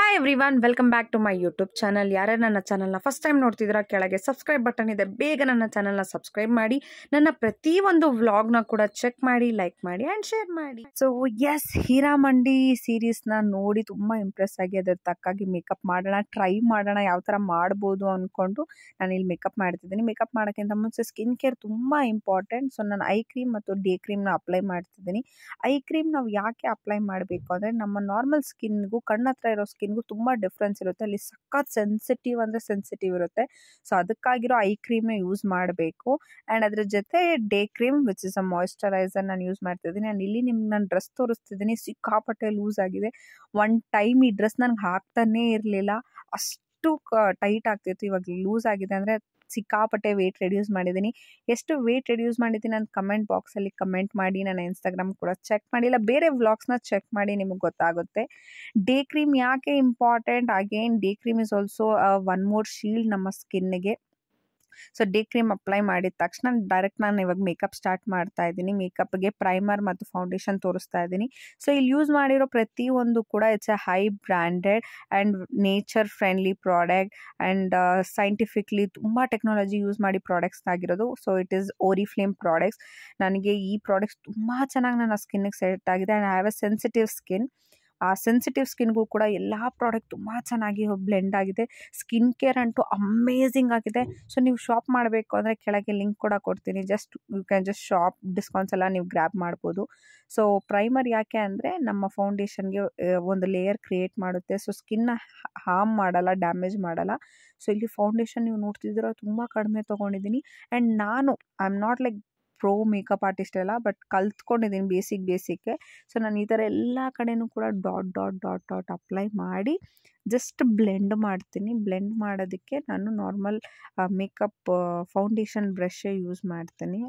Hi everyone, welcome back to my YouTube channel. ಯಾರು ನನ್ನ ಚಾನಲ್ನ ಫಸ್ಟ್ ಟೈಮ್ ನೋಡ್ತಿದ್ದೀರಾ, ಕೆಳಗೆ ಸಬ್ಸ್ಕ್ರೈಬ್ ಬಟನ್ ಇದೆ, ಬೇಗ ನನ್ನ ಚಾನಲ್ನ ಸಬ್ಸ್ಕ್ರೈಬ್ ಮಾಡಿ. ನನ್ನ ಪ್ರತಿಯೊಂದು ವ್ಲಾಗ್ನ ಕೂಡ ಚೆಕ್ ಮಾಡಿ, ಲೈಕ್ ಮಾಡಿ ಆ್ಯಂಡ್ ಶೇರ್ ಮಾಡಿ. ಸೊ ಎಸ್, ಹೀರಾಮಂಡಿ ಸೀರೀಸ್ನ ನೋಡಿ ತುಂಬ ಇಂಪ್ರೆಸ್ ಆಗಿ ಅದ್ರ ತಕ್ಕಾಗಿ ಮೇಕಪ್ ಮಾಡೋಣ, ಟ್ರೈ ಮಾಡೋಣ ಯಾವ ಥರ ಮಾಡ್ಬೋದು ಅಂದ್ಕೊಂಡು ನಾನು ಇಲ್ಲಿ ಮೇಕಪ್ ಮಾಡ್ತಿದ್ದೀನಿ. ಮೇಕಪ್ ಮಾಡೋಕ್ಕಿಂತ ಮುಂಚೆ ಸ್ಕಿನ್ ಕೇರ್ ತುಂಬ ಇಂಪಾರ್ಟೆಂಟ್. ಸೊ ನಾನು ಐ ಕ್ರೀಮ್ ಮತ್ತು ಡೇ ಕ್ರೀಮ್ನ ಅಪ್ಲೈ ಮಾಡ್ತಿದ್ದೀನಿ. ಐ ಕ್ರೀಮ್ ನಾವು ಯಾಕೆ ಅಪ್ಲೈ ಮಾಡಬೇಕು ಅಂದರೆ, ನಮ್ಮ ನಾರ್ಮಲ್ ಸ್ಕಿನ್ಗೂ ಕಣ್ಣ ಹತ್ರ ಇರೋ ಸ್ಕಿನ್ಗೂ ತುಂಬ ಡಿಫ್ರೆನ್ಸ್ ಇರುತ್ತೆ. ಅಲ್ಲಿ ಸಖತ್ ಸೆನ್ಸಿಟಿವ್ ಅಂದರೆ ಸೆನ್ಸಿಟಿವ್ ಇರುತ್ತೆ. ಸೊ ಅದಕ್ಕಾಗಿರೋ ಐ ಕ್ರೀಮ್ನ ಯೂಸ್ ಮಾಡಬೇಕು. ಆ್ಯಂಡ್ ಅದ್ರ ಜೊತೆ day cream which is a moisturiser ನಾನು ಯೂಸ್ ಮಾಡ್ತಿದ್ದೀನಿ. ಆ್ಯಂಡ್ ಇಲ್ಲಿ ನಿಮ್ಗೆ ನಾನು ಡ್ರೆಸ್ ತೋರಿಸ್ತಿದ್ದೀನಿ, ಸಿಕ್ಕಾಪಟ್ಟೆ ಲೂಸ್ ಆಗಿದೆ. ಒನ್ ಟೈಮ್ ಈ ಡ್ರೆಸ್ ನನಗೆ ಹಾಕ್ತಾನೇ ಇರಲಿಲ್ಲ, ಅಷ್ಟು ಟೈಟ್ ಆಗ್ತಿತ್ತು. ಇವಾಗ ಲೂಸ್ ಆಗಿದೆ ಅಂದರೆ ಸಿಕ್ಕಾಪಟ್ಟೆ ವೆಯ್ಟ್ ರೆಡ್ಯೂಸ್ ಮಾಡಿದ್ದೀನಿ. ಎಷ್ಟು ವೆಯ್ಟ್ ರೆಡ್ಯೂಸ್ ಮಾಡಿದ್ದೀನಿ ಅಂತ ಕಮೆಂಟ್ ಬಾಕ್ಸಲ್ಲಿ ಕಮೆಂಟ್ ಮಾಡಿ. ನನ್ನ ಇನ್ಸ್ಟಾಗ್ರಾಮ್ ಕೂಡ ಚೆಕ್ ಮಾಡಿ, ಇಲ್ಲ ಬೇರೆ ವ್ಲಾಗ್ಸ್ನ ಚೆಕ್ ಮಾಡಿ, ನಿಮಗೆ ಗೊತ್ತಾಗುತ್ತೆ. ಡೇ ಕ್ರೀಮ್ ಯಾಕೆ important? Again day cream is also one more shield ನಮ್ಮ ಸ್ಕಿನ್ಗೆ. ಸೊ ಡೇ ಕ್ರೀಮ್ ಅಪ್ಲೈ ಮಾಡಿದ ತಕ್ಷಣ ಡೈರೆಕ್ಟ್ ನಾನು ಇವಾಗ ಮೇಕಪ್ ಸ್ಟಾರ್ಟ್ ಮಾಡ್ತಾ ಇದ್ದೀನಿ. ಮೇಕಪ್ಗೆ ಪ್ರೈಮರ್ ಮತ್ತು ಫೌಂಡೇಶನ್ ತೋರಿಸ್ತಾ ಇದ್ದೀನಿ. ಸೊ ಇಲ್ಲಿ ಯೂಸ್ ಮಾಡಿರೋ ಪ್ರತಿಯೊಂದು ಕೂಡ it's a high branded and nature friendly product and scientifically ತುಂಬ ಟೆಕ್ನಾಲಜಿ ಯೂಸ್ ಮಾಡಿ ಪ್ರಾಡಕ್ಟ್ಸ್ ಆಗಿರೋದು. So it is Oriflame products. ನನಗೆ ಈ ಪ್ರಾಡಕ್ಟ್ಸ್ ತುಂಬ ಚೆನ್ನಾಗಿ ನನ್ನ ಸ್ಕಿನ್ನಿಗೆ ಸೆಟ್ ಆಗಿದೆ. And I have a sensitive skin. ಆ ಸೆನ್ಸಿಟಿವ್ ಸ್ಕಿನ್ಗೂ ಕೂಡ ಎಲ್ಲ ಪ್ರಾಡಕ್ಟ್ ತುಂಬ ಚೆನ್ನಾಗಿ ಬ್ಲೆಂಡ್ ಆಗಿದೆ. ಸ್ಕಿನ್ ಕೇರ್ ಅಂತೂ ಅಮೇಝಿಂಗ್ ಆಗಿದೆ. ಸೊ ನೀವು ಶಾಪ್ ಮಾಡಬೇಕು ಅಂದರೆ ಕೆಳಗೆ ಲಿಂಕ್ ಕೂಡ ಕೊಡ್ತೀನಿ. Just you can just shop, discounts ಎಲ್ಲ ನೀವು ಗ್ರ್ಯಾಬ್ ಮಾಡ್ಬೋದು. ಸೊ ಪ್ರೈಮರ್ ಯಾಕೆ ಅಂದರೆ ನಮ್ಮ ಫೌಂಡೇಶನ್ಗೆ ಒಂದು ಲೇಯರ್ ಕ್ರಿಯೇಟ್ ಮಾಡುತ್ತೆ. ಸೊ ಸ್ಕಿನ್ನ ಹಾರ್ಮ್ ಮಾಡಲ್ಲ, ಡ್ಯಾಮೇಜ್ ಮಾಡಲ್ಲ. ಸೊ ಇಲ್ಲಿ ಫೌಂಡೇಶನ್ ನೀವು ನೋಡ್ತಿದ್ದೀರೋ ತುಂಬ ಕಡಿಮೆ ತೊಗೊಂಡಿದ್ದೀನಿ. ಆ್ಯಂಡ್ ನಾನು I am not like pro makeup artist ಎಲ್ಲ, ಬಟ್ ಕಲ್ತ್ಕೊಂಡಿದ್ದೀನಿ ಬೇಸಿಕ್ಗೆ. ಸೊ ನಾನು ಈ ಥರ ಎಲ್ಲ ಕಡೆನೂ ಕೂಡ ಡಾಟ್ ಅಪ್ಲೈ ಮಾಡಿ ಜಸ್ಟ್ ಬ್ಲೆಂಡ್ ಮಾಡ್ತೀನಿ. ಬ್ಲೆಂಡ್ ಮಾಡೋದಕ್ಕೆ ನಾನು ನಾರ್ಮಲ್ ಮೇಕಪ್ ಫೌಂಡೇಶನ್ ಬ್ರಷೇ ಯೂಸ್ ಮಾಡ್ತೀನಿ.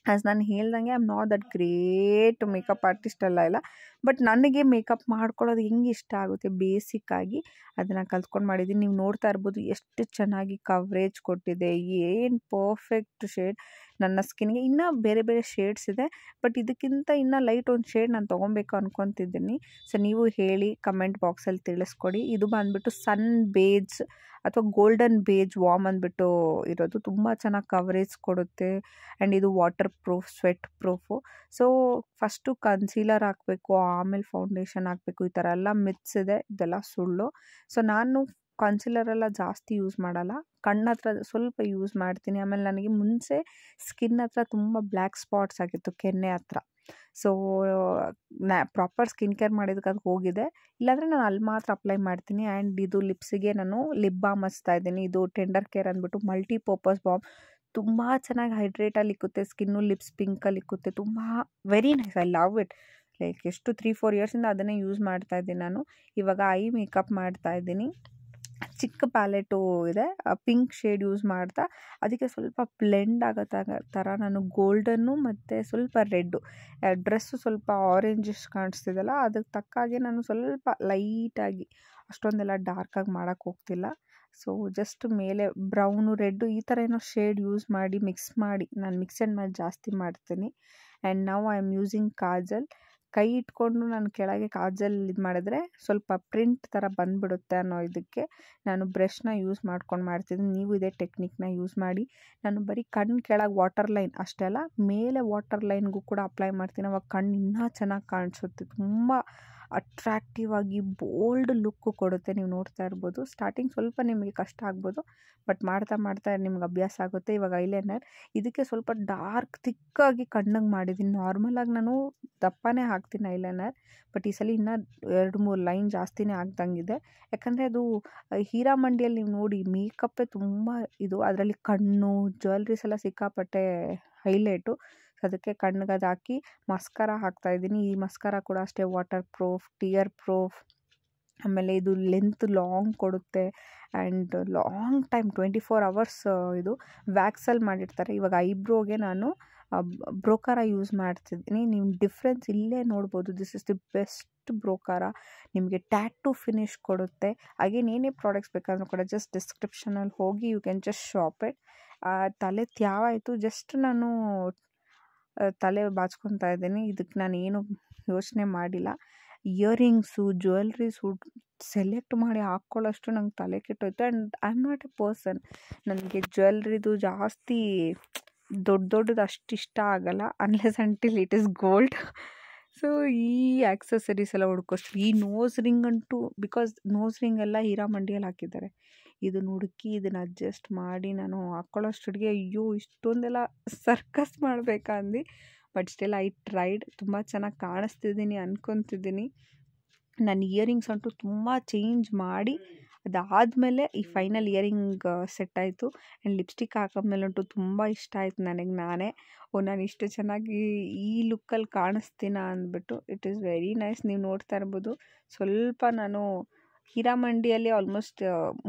ಆ್ಯಸ್ ನಾನು ಹೇಳ್ದಂಗೆ I am not that great makeup artist ಇಲ್ಲ, ಬಟ್ ನನಗೆ ಮೇಕಪ್ ಮಾಡ್ಕೊಳ್ಳೋದು ಹೆಂಗೆ ಇಷ್ಟ ಆಗುತ್ತೆ ಬೇಸಿಕ್ಕಾಗಿ ಅದನ್ನು ಕಲ್ತ್ಕೊಂಡು ಮಾಡಿದ್ದೀನಿ. ನೀವು ನೋಡ್ತಾ ಇರ್ಬೋದು ಎಷ್ಟು ಚೆನ್ನಾಗಿ ಕವ್ರೇಜ್ ಕೊಟ್ಟಿದೆ, ಏನು ಪರ್ಫೆಕ್ಟ್ ಶೇಡ್ ನನ್ನ ಸ್ಕಿನ್ಗೆ. ಇನ್ನೂ ಬೇರೆ ಬೇರೆ ಶೇಡ್ಸ್ ಇದೆ, ಬಟ್ ಇದಕ್ಕಿಂತ ಇನ್ನೂ ಲೈಟ್ ಒಂದು ಶೇಡ್ ನಾನು ತೊಗೊಬೇಕು ಅಂದ್ಕೊತಿದ್ದೀನಿ. ಸೊ ನೀವು ಹೇಳಿ, ಕಮೆಂಟ್ ಬಾಕ್ಸಲ್ಲಿ ತಿಳಿಸ್ಕೊಡಿ. ಇದು ಬಂದುಬಿಟ್ಟು ಸನ್ ಬೇಜ್ ಅಥವಾ ಗೋಲ್ಡನ್ ಬೇಜ್ ವಾಮ್ ಅಂದ್ಬಿಟ್ಟು ಇರೋದು. ತುಂಬ ಚೆನ್ನಾಗಿ ಕವರೇಜ್ ಕೊಡುತ್ತೆ. ಆ್ಯಂಡ್ ಇದು water proof, sweat proof. So first concealer ಹಾಕಬೇಕು, ಆಮೇಲೆ ಫೌಂಡೇಶನ್ ಹಾಕಬೇಕು. ಈ ಥರ ಎಲ್ಲ ಮಿತ್ಸ್ ಇದೆ, ಇದೆಲ್ಲ ಸುಳ್ಳು. ಸೊ ನಾನು ಕನ್ಸೀಲರೆಲ್ಲ ಜಾಸ್ತಿ ಯೂಸ್ ಮಾಡಲ್ಲ, ಕಣ್ಣ ಹತ್ರ ಸ್ವಲ್ಪ ಯೂಸ್ ಮಾಡ್ತೀನಿ. ಆಮೇಲೆ ನನಗೆ ಮುಂಚೆ ಸ್ಕಿನ್ ಹತ್ರ ತುಂಬ ಬ್ಲ್ಯಾಕ್ ಸ್ಪಾಟ್ಸ್ ಆಗಿತ್ತು, ಕೆನ್ನೆ ಹತ್ರ. ಸೊ ಪ್ರಾಪರ್ ಸ್ಕಿನ್ ಕೇರ್ ಮಾಡಿದಕ್ಕೆ ಅದು ಹೋಗಿದೆ. ಇಲ್ಲಾಂದರೆ ನಾನು ಅಲ್ಲಿ ಮಾತ್ರ ಅಪ್ಲೈ ಮಾಡ್ತೀನಿ. ಆ್ಯಂಡ್ ಇದು ಲಿಪ್ಸಿಗೆ ನಾನು ಲಿಪ್ ಬಾಮ್ ಹಚ್ತಾ ಇದ್ದೀನಿ. ಇದು ಟೆಂಡರ್ ಕೇರ್ ಅಂದ್ಬಿಟ್ಟು ಮಲ್ಟಿಪರ್ಪಸ್ ಬಾಮ್. ತುಂಬ ಚೆನ್ನಾಗಿ ಹೈಡ್ರೇಟಲ್ಲಿ ಇಕ್ಕುತ್ತೆ ಸ್ಕಿನ್ನು, ಲಿಪ್ಸ್ ಪಿಂಕಲ್ಲಿ ಇಕ್ಕುತ್ತೆ. ತುಂಬ very nice, I love it. Like ಎಷ್ಟು 3-4 ಇಯರ್ಸಿಂದ ಅದನ್ನೇ ಯೂಸ್ ಮಾಡ್ತಾ ಇದ್ದೀನಿ ನಾನು. ಇವಾಗ ಐ ಮೇಕಪ್ ಮಾಡ್ತಾ ಇದ್ದೀನಿ. ಚಿಕ್ಕ ಪ್ಯಾಲೆಟು ಇದೆ, ಪಿಂಕ್ ಶೇಡ್ ಯೂಸ್ ಮಾಡ್ತಾ ಅದಕ್ಕೆ ಸ್ವಲ್ಪ ಬ್ಲೆಂಡ್ ಆಗೋ ಥರ ನಾನು ಗೋಲ್ಡನ್ನು ಮತ್ತು ಸ್ವಲ್ಪ ರೆಡ್ಡು, ಡ್ರೆಸ್ಸು ಸ್ವಲ್ಪ ಆರೆಂಜಿಶ್ ಕಾಣಿಸ್ತಿದೆಯಲ್ಲ, ಅದಕ್ಕೆ ತಕ್ಕಾಗೆ ನಾನು ಸ್ವಲ್ಪ ಲೈಟಾಗಿ, ಅಷ್ಟೊಂದೆಲ್ಲ ಡಾರ್ಕಾಗಿ ಮಾಡೋಕ್ಕೆ ಹೋಗ್ತಿಲ್ಲ. ಸೊ ಜಸ್ಟ್ ಮೇಲೆ ಬ್ರೌನು, ರೆಡ್ಡು ಈ ಥರ ಏನೋ ಶೇಡ್ ಯೂಸ್ ಮಾಡಿ ಮಿಕ್ಸ್ ಮಾಡಿ, ನಾನು ಮಿಕ್ಸ್ ಆ್ಯಂಡ್ ಮ್ಯಾಚ್ ಜಾಸ್ತಿ ಮಾಡ್ತೀನಿ. And now I am using Kajal. ಕೈ ಇಟ್ಕೊಂಡು ನಾನು ಕೆಳಗೆ ಕಾಜಲ್ ಇದು ಮಾಡಿದ್ರೆ ಸ್ವಲ್ಪ ಪ್ರಿಂಟ್ ಥರ ಬಂದುಬಿಡುತ್ತೆ ಅನ್ನೋ ಇದಕ್ಕೆ ನಾನು ಬ್ರಷ್ನ ಯೂಸ್ ಮಾಡ್ಕೊಂಡು ಮಾಡ್ತಿದ್ದೀನಿ. ನೀವು ಇದೇ ಟೆಕ್ನಿಕ್ನ ಯೂಸ್ ಮಾಡಿ. ನಾನು ಬರೀ ಕಣ್ಣು ಕೆಳಗೆ ವಾಟರ್ ಲೈನ್ ಅಷ್ಟೇ ಅಲ್ಲ, ಮೇಲೆ ವಾಟರ್ ಲೈನ್ಗೂ ಕೂಡ ಅಪ್ಲೈ ಮಾಡ್ತೀನಿ. ಅವಾಗ ಕಣ್ಣು ಇನ್ನೂ ಚೆನ್ನಾಗಿ ಕಾಣಿಸುತ್ತೆ, ತುಂಬ ಅಟ್ರಾಕ್ಟಿವ್ ಆಗಿ ಬೋಲ್ಡ್ ಲುಕ್ಕು ಕೊಡುತ್ತೆ. ನೀವು ನೋಡ್ತಾ ಇರ್ಬೋದು. ಸ್ಟಾರ್ಟಿಂಗ್ ಸ್ವಲ್ಪ ನಿಮಗೆ ಕಷ್ಟ ಆಗ್ಬೋದು, ಬಟ್ ಮಾಡ್ತಾ ನಿಮ್ಗೆ ಅಭ್ಯಾಸ ಆಗುತ್ತೆ. ಇವಾಗ ಐಲೈನರ್, ಇದಕ್ಕೆ ಸ್ವಲ್ಪ ಡಾರ್ಕ್ ಥಿಕ್ಕಾಗಿ ಕಣ್ಣಿಗೆ ಮಾಡಿದ್ದೀನಿ. ನಾರ್ಮಲಾಗಿ ನಾನು ದಪ್ಪನೇ ಹಾಕ್ತೀನಿ ಐಲೈನರ್, ಬಟ್ ಈ ಸಲ ಇನ್ನೂ 2-3 ಲೈನ್ ಜಾಸ್ತಿನೇ ಆಗ್ದಂಗಿದೆ. ಯಾಕಂದರೆ ಅದು ಹೀರಾಮಂಡಿಯಲ್ಲಿ ನೀವು ನೋಡಿ ಮೇಕಪ್ಪೇ ತುಂಬ ಇದು, ಅದರಲ್ಲಿ ಕಣ್ಣು ಜ್ಯುವೆಲ್ರೀಸ್ ಎಲ್ಲ ಸಿಕ್ಕಾಪಟ್ಟೆ ಹೈಲೈಟು. ಅದಕ್ಕೆ ಕಣ್ಣಿಗೆ ಅದು ಹಾಕಿ ಮಸ್ಕರ ಹಾಕ್ತಾಯಿದ್ದೀನಿ. ಈ ಮಸ್ಕರ ಕೂಡ ಅಷ್ಟೇ ವಾಟರ್ ಪ್ರೂಫ್, ಟಿಯರ್ ಪ್ರೂಫ್. ಆಮೇಲೆ ಇದು ಲೆಂತ್ ಲಾಂಗ್ ಕೊಡುತ್ತೆ ಆ್ಯಂಡ್ ಲಾಂಗ್ ಟೈಮ್ 24 ಅವರ್ಸ್ ಇದು ವ್ಯಾಕ್ಸಲ್ಲಿ ಮಾಡಿರ್ತಾರೆ. ಇವಾಗ ಐಬ್ರೋಗೆ ನಾನು ಬ್ರೋಕಾರ ಯೂಸ್ ಮಾಡ್ತಿದ್ದೀನಿ. ನೀವು ಡಿಫ್ರೆನ್ಸ್ ಇಲ್ಲೇ ನೋಡ್ಬೋದು. ದಿಸ್ ಇಸ್ ದಿ ಬೆಸ್ಟ್ ಬ್ರೋಕಾರ. ನಿಮಗೆ ಟ್ಯಾಟೂ ಫಿನಿಶ್ ಕೊಡುತ್ತೆ. ಅಗೇನ್ ಏನೇ ಪ್ರಾಡಕ್ಟ್ಸ್ ಬೇಕಾದರೂ ಕೂಡ ಜಸ್ಟ್ ಡಿಸ್ಕ್ರಿಪ್ಷನಲ್ಲಿ ಹೋಗಿ you can just shop it. ತಲೆ ತ್ಯಾವಾಯಿತು, ಜಸ್ಟ್ ನಾನು ತಲೆ ಬಾಚ್ಕೊತಾ ಇದ್ದೀನಿ. ಇದಕ್ಕೆ ನಾನು ಏನು ಯೋಚನೆ ಮಾಡಿಲ್ಲ. ಇಯರಿಂಗ್ಸು ಜ್ಯುವೆಲ್ರೀಸು ಸೆಲೆಕ್ಟ್ ಮಾಡಿ ಹಾಕ್ಕೊಳ್ಳೋಷ್ಟು ನಂಗೆ ತಲೆ ಕೆಟ್ಟೋಯ್ತು. And I am not a person, ನನಗೆ ಜ್ಯುವೆಲ್ರಿದು ಜಾಸ್ತಿ ದೊಡ್ಡದು ಅಷ್ಟು ಇಷ್ಟ ಆಗಲ್ಲ unless until it is gold. So ಈ ಆ್ಯಕ್ಸಸರೀಸ್ ಎಲ್ಲ ಹುಡ್ಕೋಷ್ಟು, ಈ ನೋಸ್ ರಿಂಗ್ ಅಂತೂ ಬಿಕಾಸ್ ನೋಸ್ ರಿಂಗ್ ಎಲ್ಲ ಹೀರಾ ಮಂಡಿಯಲ್ಲಿ ಹಾಕಿದ್ದಾರೆ. ಇದನ್ನ ಹುಡುಕಿ ಇದನ್ನು ಅಡ್ಜಸ್ಟ್ ಮಾಡಿ ನಾನು ಹಾಕ್ಕೊಳ್ಳೋಷ್ಟೊತ್ತಿಗೆ ಅಯ್ಯೋ ಇಷ್ಟೊಂದೆಲ್ಲ ಸರ್ಕಸ್ ಮಾಡಬೇಕಾ ಅಂದು. But still I tried. ತುಂಬ ಚೆನ್ನಾಗಿ ಕಾಣಿಸ್ತಿದ್ದೀನಿ ಅಂದ್ಕೊತಿದ್ದೀನಿ. ನನ್ನ ಇಯರಿಂಗ್ಸ್ ಅಂತೂ ತುಂಬ ಚೇಂಜ್ ಮಾಡಿ ಅದಾದಮೇಲೆ ಈ ಫೈನಲ್ ಇಯರಿಂಗ್ ಸೆಟ್ ಆಯಿತು. ಆ್ಯಂಡ್ ಲಿಪ್ಸ್ಟಿಕ್ ಹಾಕೋದ್ಮೇಲಂತೂ ತುಂಬ ಇಷ್ಟ ಆಯಿತು ನನಗೆ ನಾನೇ. ನಾನು ಇಷ್ಟು ಚೆನ್ನಾಗಿ ಈ ಲುಕ್ಕಲ್ಲಿ ಕಾಣಿಸ್ತೀನ ಅಂದ್ಬಿಟ್ಟು. It is very nice. ನೀವು ನೋಡ್ತಾ ಇರ್ಬೋದು, ಸ್ವಲ್ಪ ನಾನು ಹೀರಾ ಮಂಡಿಯಲ್ಲಿ ಆಲ್ಮೋಸ್ಟ್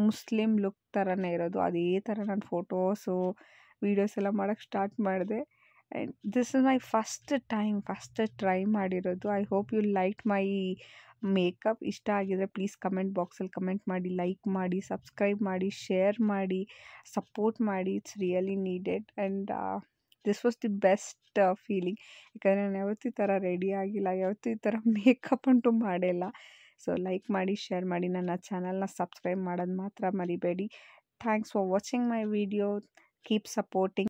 ಮುಸ್ಲಿಮ್ ಲುಕ್ ಥರನೇ ಇರೋದು. ಅದೇ ಥರ ನಾನು ಫೋಟೋಸು ವೀಡಿಯೋಸ್ ಎಲ್ಲ ಮಾಡೋಕ್ಕೆ ಸ್ಟಾರ್ಟ್ ಮಾಡಿದೆ. And this is my first try ಮಾಡಿರೋದು. I hope you like my makeup. ಇಷ್ಟ ಆಗಿದರೆ ಪ್ಲೀಸ್ ಕಮೆಂಟ್ ಬಾಕ್ಸಲ್ಲಿ ಕಮೆಂಟ್ ಮಾಡಿ, ಲೈಕ್ ಮಾಡಿ, ಸಬ್ಸ್ಕ್ರೈಬ್ ಮಾಡಿ, ಶೇರ್ ಮಾಡಿ, ಸಪೋರ್ಟ್ ಮಾಡಿ. It's really needed. And this was the best feeling. ಯಾಕಂದರೆ ನಾನು ಯಾವತ್ತೂ ಈ ಥರ ರೆಡಿ ಆಗಿಲ್ಲ, ಯಾವತ್ತೂ ಈ ಥರ ಮೇಕಪ್ ಅಂತೂ ಮಾಡಿಲ್ಲ. ಸೊ ಲೈಕ್ ಮಾಡಿ, ಶೇರ್ ಮಾಡಿ, ನನ್ನ ಚಾನಲ್ನ ಸಬ್ಸ್ಕ್ರೈಬ್ ಮಾಡೋದು ಮಾತ್ರ ಮರಿಬೇಡಿ. Thanks for watching my video. Keep supporting.